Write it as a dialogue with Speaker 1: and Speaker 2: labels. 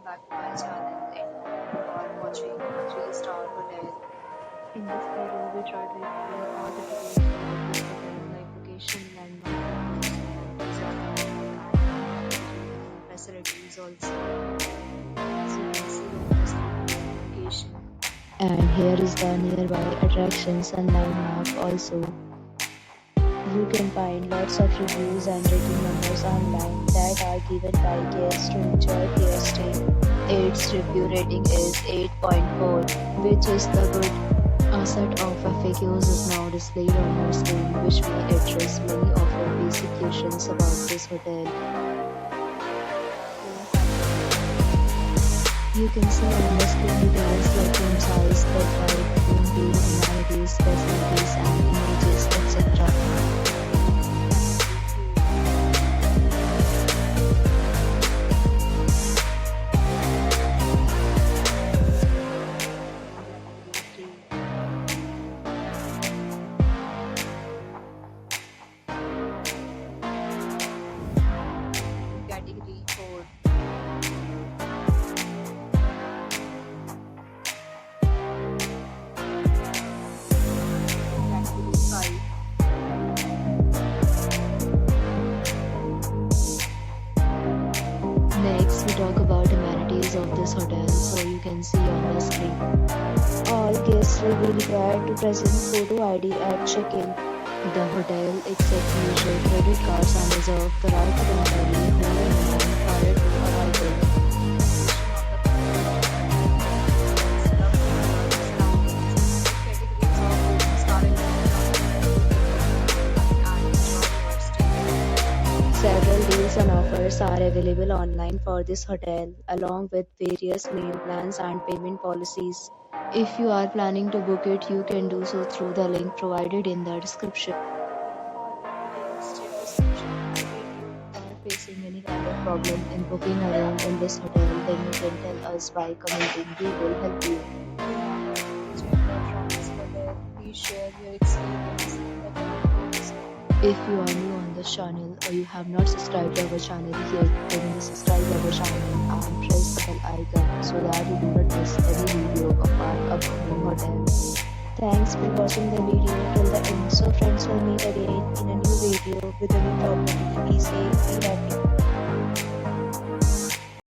Speaker 1: back to my channel and you are watching a 3-star hotel. In this video, we try to explain all the details about this hotel like location, landmark, facilities also. So you can see on this location. And here is the nearby attractions and landmark also. You can find lots of reviews and rating numbers online that are given by guests to enjoy their stay. Its review rating is 8.4, which is the good. A set of FAQs is now displayed on your screen, which may address many of your basic questions about this hotel. You can see on the screen details like room size, bed type, room view, amenities, facilities, and images, etc. Category 4. Category 5. Next, we talk about amenities of this hotel, so you can see on the screen. All guests will be required to present photo ID at check-in. The hotel accepts major credit cards and reserves the right to temporarily hold an amount prior to arrival. Several deals and offers are available online for this hotel, along with various meal plans and payment policies. If you are planning to book it, you can do so through the link provided in the description. If you are facing any kind of problem in booking a room in this hotel, then you can tell us by commenting. We will help you. Please share your experience in the comments. If you are new on this channel or you have not subscribed to our channel yet, then you subscribe to our channel and press the bell icon so that you do not miss any video of our upcoming hotel. Thanks for watching the video till the end. So friends, will meet again in a new video with a new property. Be safe, be happy.